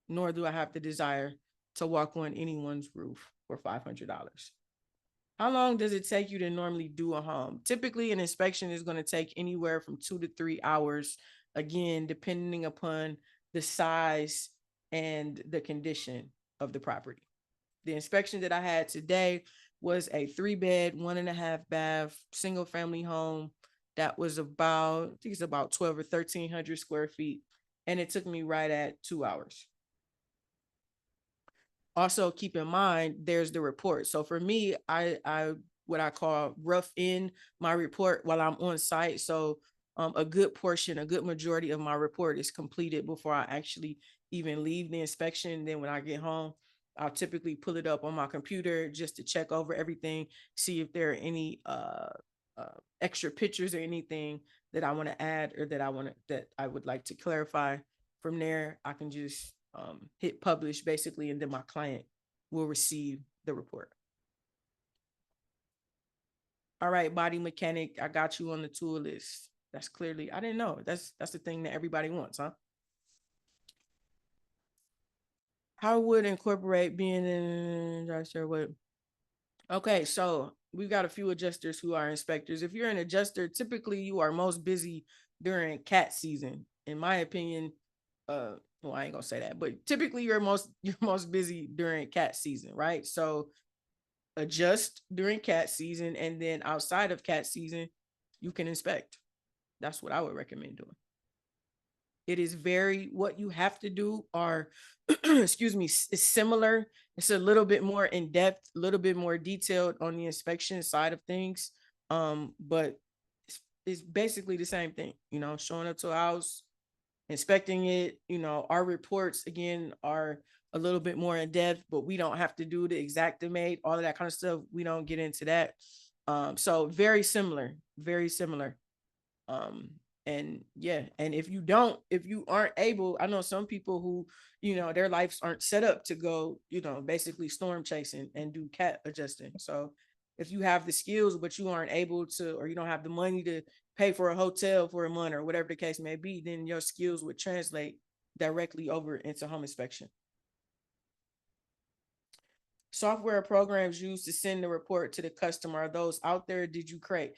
nor do I have the desire to walk on anyone's roof for $500. How long does it take you to normally do a home? Typically, an inspection is going to take anywhere from 2 to 3 hours, again, depending upon the size and the condition of the property. The inspection that I had today was a 3-bed, 1.5 bath, single family home that was about, I think it's about 12 or 1300 square feet. And it took me right at 2 hours. Also keep in mind, there's the report. So for me, I what I call rough in my report while I'm on site. So a good majority of my report is completed before I actually even leave the inspection. Then when I get home, I'll typically pull it up on my computer just to check over everything, see if there are any extra pictures or anything that I want to add or that I would like to clarify. From there, I can just hit publish basically, and then my client will receive the report. All right, body mechanic, I got you on the tool list. That's clearly, I didn't know. That's the thing that everybody wants, huh? How would incorporate being in, what? Okay, so we've got a few adjusters who are inspectors. If you're an adjuster, typically you are most busy during cat season. In my opinion, well, I ain't gonna say that, but typically you're most busy during cat season, right? So adjust during cat season, and then outside of cat season, you can inspect. That's what I would recommend doing. It is what you have to do are, excuse me, is similar. It's a little bit more in depth, a little bit more detailed on the inspection side of things. But it's basically the same thing, showing up to a house, inspecting it. Our reports again are a little bit more in depth, but we don't have to do the Xactimate, all of that kind of stuff. We don't get into that. So very similar, very similar. And yeah, and if you aren't able, I know some people who, their lives aren't set up to go, basically storm chasing and do cat adjusting. So if you have the skills, but you aren't able to, or you don't have the money to pay for a hotel for a month or whatever the case may be, then your skills would translate directly over into home inspection. Software programs used to send the report to the customer, are those out there? Did you create?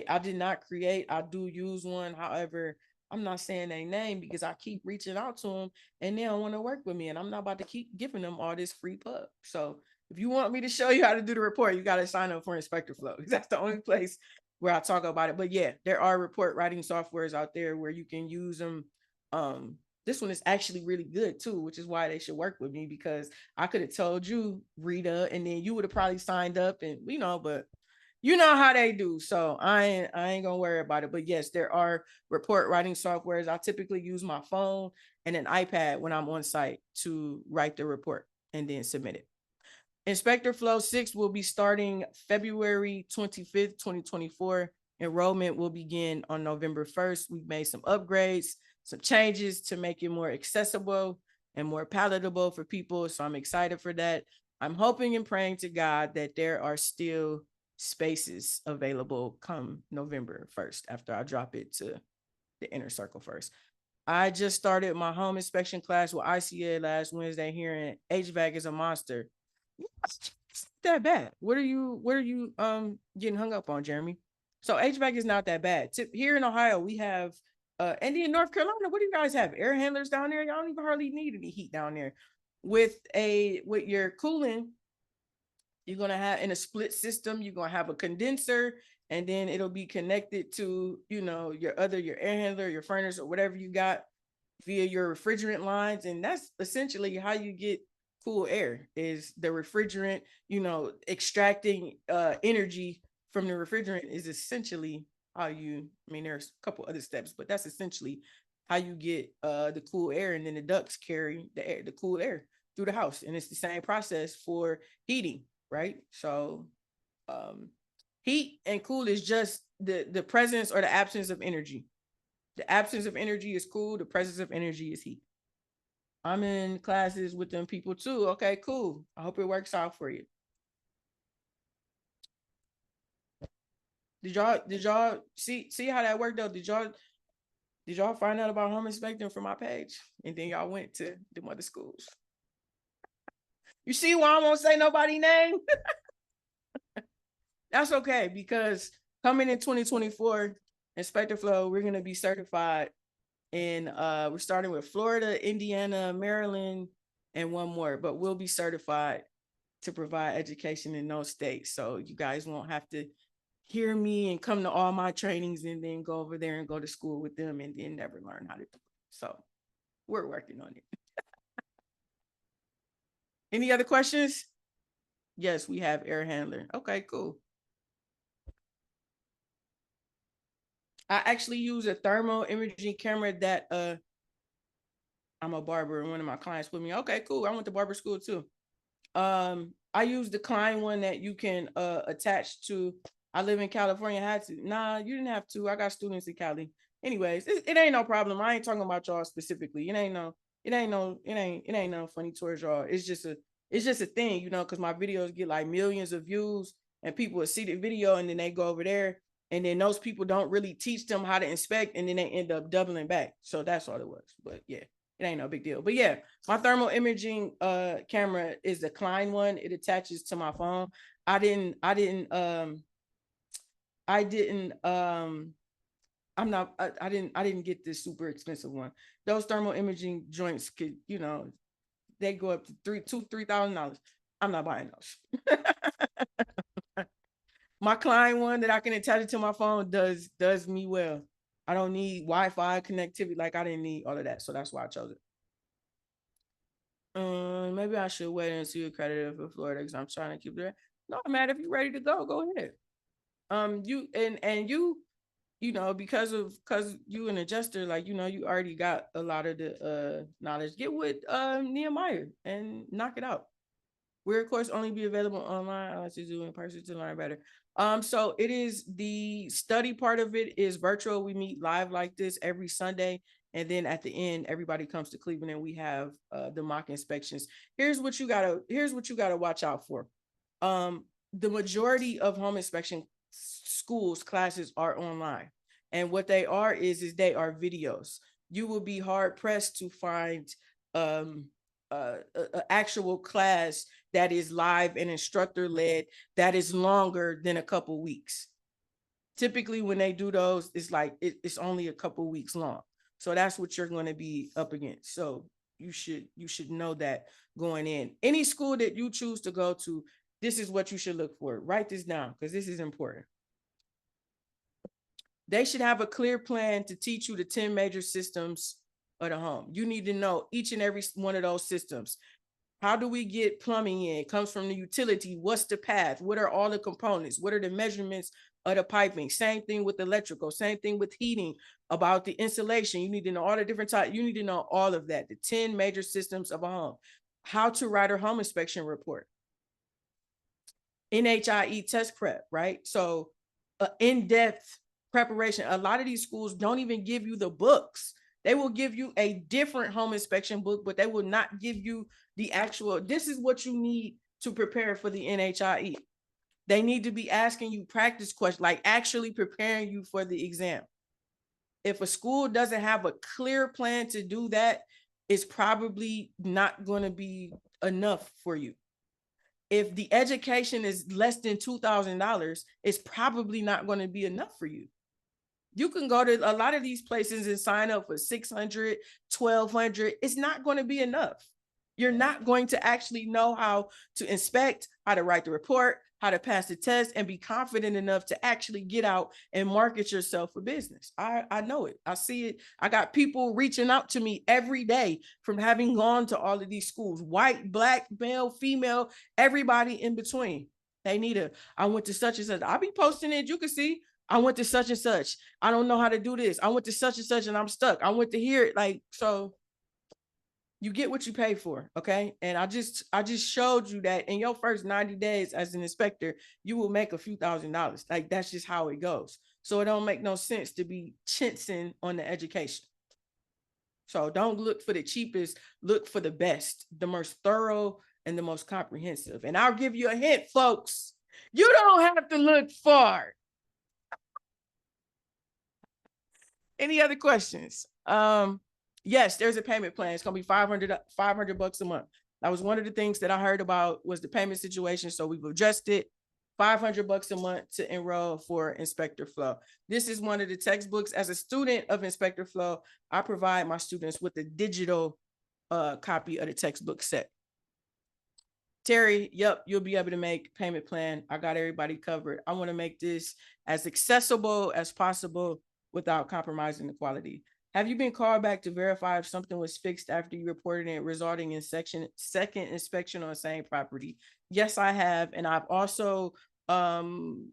I did not create. I do use one. However, I'm not saying their name because I keep reaching out to them and they don't want to work with me. And I'm not about to keep giving them all this free pub. So if you want me to show you how to do the report, you got to sign up for Inspector Flow. That's the only place where I talk about it. But yeah, there are report writing softwares out there where you can use them. This one is actually really good too, which is why they should work with me, because I could have told you, Rita, and then you would have probably signed up, and but you know how they do. So I ain't gonna worry about it. But yes, there are report writing softwares. I typically use my phone and an iPad when I'm on site to write the report and then submit it. Inspector Flow 6 will be starting February 25th, 2024. Enrollment will begin on November 1st. We've made some upgrades, some changes to make it more accessible and more palatable for people. So I'm excited for that. I'm hoping and praying to God that there are still spaces available come November 1st after I drop it to the inner circle first. I just started my home inspection class with ICA last Wednesday here, and HVAC is a monster. It's not that bad. What are you getting hung up on, Jeremy? So HVAC is not that bad. Here in Ohio, we have and in North Carolina, what do you guys have? Air handlers down there? Y'all don't even hardly need any heat down there. With your cooling, you're gonna have in a split system, you're gonna have a condenser, and then it'll be connected to your air handler, your furnace, or whatever you got via your refrigerant lines. And that's essentially how you get cool air, is the refrigerant, extracting energy from the refrigerant is essentially how you, there's a couple other steps, but that's essentially how you get the cool air. And then the ducts carry the cool air through the house. And it's the same process for heating, right? So Heat and cool is just the presence or the absence of energy. The absence of energy is cool. The presence of energy is heat. I'm in classes with them people too. Okay, cool. I hope it works out for you. Did y'all see how that worked though? Did y'all find out about home inspecting from my page? And then y'all went to the other schools. You see why I won't say nobody's name? That's okay, because coming in 2024, Inspector Flow, we're gonna be certified in we're starting with Florida, Indiana, Maryland, and one more, but we'll be certified to provide education in those states. So you guys won't have to hear me and come to all my trainings and then go over there and go to school with them and then never learn how to do it. So we're working on it. Any other questions? Yes, we have air handler. Okay, cool. I actually use a thermal imaging camera that I'm a barber and one of my clients put me. Okay, cool. I went to barber school too. I use the Klein one that you can attach to. I live in California. I had to. Nah, you didn't have to. I got students in Cali. Anyways, it ain't no problem. I ain't talking about y'all specifically. It ain't no funny towards y'all. It's just a thing, you know, because my videos get like millions of views and people will see the video and then they go over there and then those people don't really teach them how to inspect and then they end up doubling back. So that's all it was. But yeah, it ain't no big deal. But yeah, my thermal imaging camera is the Klein one. It attaches to my phone. I didn't I didn't get this super expensive one. Those thermal imaging joints could, you know, they go up to $3,000. I'm not buying those. My Klein one that I can attach it to my phone does me well. I don't need Wi-Fi connectivity. Like I didn't need all of that. So that's why I chose it. Maybe I should wait and see accredited for Florida because I'm trying to keep that. No, man, if you're ready to go ahead. You and you know, because you an adjuster, like, you know, you already got a lot of the knowledge. Get with Nehemiah and knock it out. We're of course only be available online unless you do in person to learn better. So it is the study part of it is virtual. We meet live like this every Sunday. And then at the end, everybody comes to Cleveland and we have the mock inspections. Here's what you gotta watch out for. The majority of home inspection schools classes are online. And what they are is they are videos. You will be hard pressed to find an actual class that is live and instructor led that is longer than a couple weeks. Typically when they do those, it's like it's only a couple weeks long. So that's what you're going to be up against. So you should know that going in. Any school that you choose to go to, this is what you should look for. Write this down because this is important. They should have a clear plan to teach you the 10 major systems of the home. You need to know each and every one of those systems. How do we get plumbing in? It comes from the utility. What's the path? What are all the components? What are the measurements of the piping? Same thing with electrical, same thing with heating, about the insulation. You need to know all the different types. You need to know all of that, the 10 major systems of a home. How to write a home inspection report. NHIE test prep, right? So in-depth preparation. A lot of these schools don't even give you the books. They will give you a different home inspection book, but they will not give you the actual, this is what you need to prepare for the NHIE. They need to be asking you practice questions, like actually preparing you for the exam. If a school doesn't have a clear plan to do that, it's probably not going to be enough for you. If the education is less than $2,000, it's probably not going to be enough for you. You can go to a lot of these places and sign up for $600, $1,200. It's not going to be enough. You're not going to actually know how to inspect, how to write the report, how to pass the test, and be confident enough to actually get out and market yourself for business. I know it. I see it. I got people reaching out to me every day from having gone to all of these schools, white, black, male, female, everybody in between. They need I went to such and such. I'll be posting it. You can see. I went to such and such. I don't know how to do this. I went to such and such and I'm stuck. I went to here. Like, so You get what you pay for, okay? And I just showed you that in your first 90 days as an inspector, you will make a few $1,000s. Like that's just how it goes. So it don't make no sense to be chintzing on the education. So don't look for the cheapest, look for the best, the most thorough, and the most comprehensive. And I'll give you a hint, folks. You don't have to look far. Any other questions? Yes, there's a payment plan. It's gonna be 500 bucks a month. That was one of the things that I heard about was the payment situation. So we've adjusted 500 bucks a month to enroll for Inspector Flow. This is one of the textbooks. As a student of Inspector Flow, I provide my students with a digital copy of the textbook set. Terry, yep, you'll be able to make payment plan. I got everybody covered. I want to make this as accessible as possible without compromising the quality. Have you been called back to verify if something was fixed after you reported it, resulting in second inspection on the same property? Yes, I have. And I've also done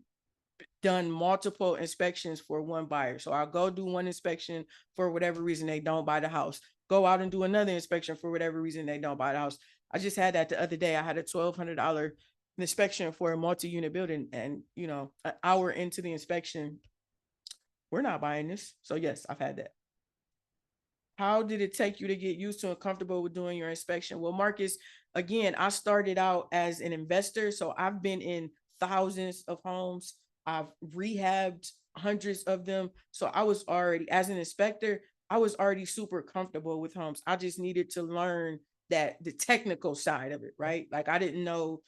multiple inspections for one buyer. So I'll go do one inspection for whatever reason they don't buy the house. Go out and do another inspection for whatever reason they don't buy the house. I just had that the other day. I had a $1,200 inspection for a multi-unit building, and an hour into the inspection, we're not buying this. So yes, I've had that. How did it take you to get used to and comfortable with doing your inspection? Well, Marcus, again, I started out as an investor, so I've been in thousands of homes. I've rehabbed hundreds of them. So I was already, as an inspector, I was already super comfortable with homes. I just needed to learn that the technical side of it, right? Like I didn't know,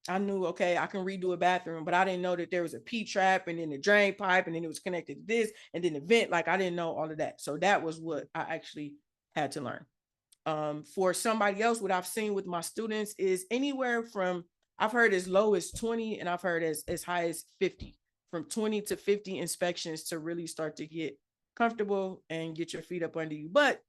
I knew, okay, I can redo a bathroom, but I didn't know that there was a P-trap and then the drain pipe and then it was connected to this and then the vent. Like I didn't know all of that. So that was what I actually had to learn. For somebody else, what I've seen with my students is anywhere from, I've heard as low as 20 and I've heard as high as 50, from 20 to 50 inspections to really start to get comfortable and get your feet up under you. But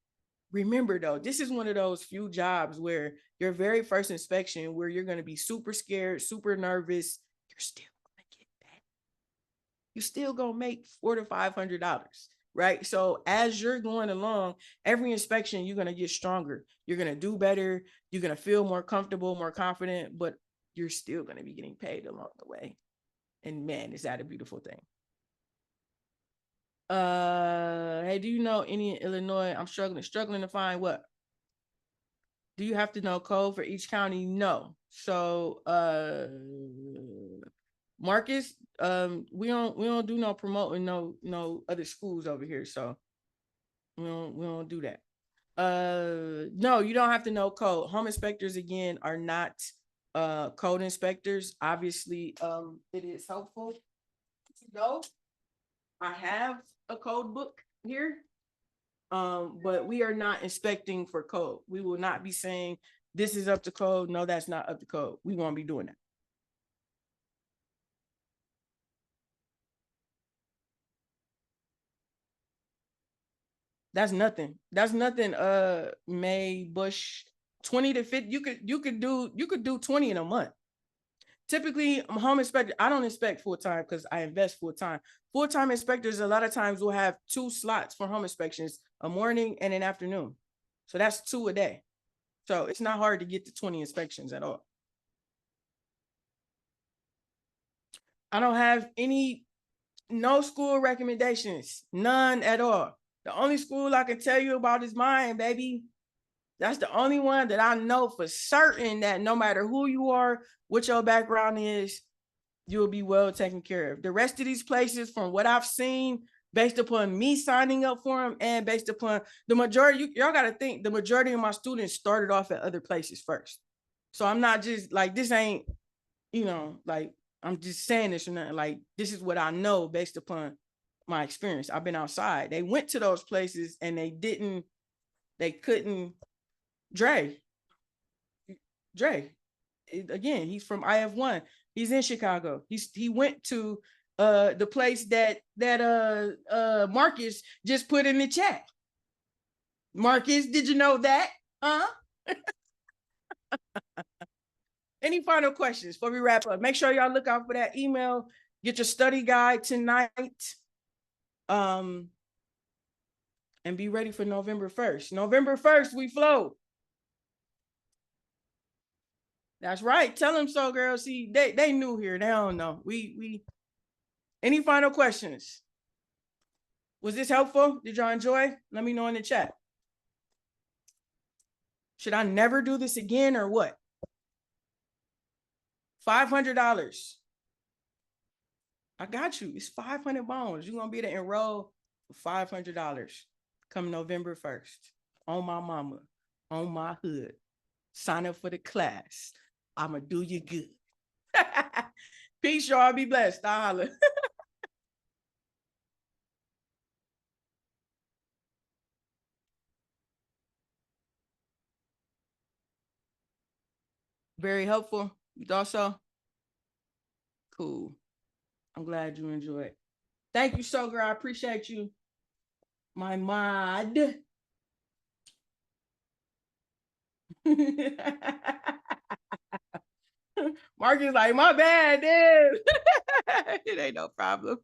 remember though, this is one of those few jobs where your very first inspection, where you're going to be super scared, super nervous, you're still going to get paid. You still going to make $400 to $500, right? So as you're going along, every inspection, you're going to get stronger. You're going to do better. You're going to feel more comfortable, more confident, but you're still going to be getting paid along the way. And man, is that a beautiful thing. Hey, do you know any in Illinois? I'm struggling to find what? Do you have to know code for each county? No. So Marcus, we don't do no promoting no other schools over here. So we don't do that. No, you don't have to know code. Home inspectors again are not code inspectors. Obviously, it is helpful to know. I have a code book here, but we are not inspecting for code. We will not be saying this is up to code. No, that's not up to code. We won't be doing that. That's nothing. That's nothing. May Bush 20 to 50. You could do 20 in a month. Typically, I'm home inspector. I don't inspect full time because I invest full time. Full time inspectors a lot of times will have 2 slots for home inspections, a morning and an afternoon. So that's 2 a day. So it's not hard to get to 20 inspections at all. I don't have no school recommendations, none at all. The only school I can tell you about is mine, baby. That's the only one that I know for certain that no matter who you are, what your background is, you'll be well taken care of. The rest of these places, from what I've seen, based upon me signing up for them and based upon the majority, y'all got to think the majority of my students started off at other places first. So I'm not just like, this ain't, like, I'm just saying this or nothing. Like, this is what I know based upon my experience. I've been outside. They went to those places and they couldn't. Dre, again, he's from IF1. He's in Chicago. He went to the place that Marcus just put in the chat. Marcus, did you know that? Huh? Any final questions before we wrap up? Make sure y'all look out for that email. Get your study guide tonight. and be ready for November 1st. November 1st, we flow. That's right. Tell them so, girl. See, they new here. They don't know. We any final questions? Was this helpful? Did y'all enjoy? Let me know in the chat. Should I never do this again or what? $500. I got you. It's 500 bones. You're gonna be able to enroll for $500 come November 1st. On my mama, on my hood. Sign up for the class. I'ma do you good. Peace, y'all. Be blessed. I'll holla. Very helpful. You thought so? Cool. I'm glad you enjoyed. Thank you, so girl. I appreciate you. My mod. Mark is like, my bad, dude. It ain't no problem.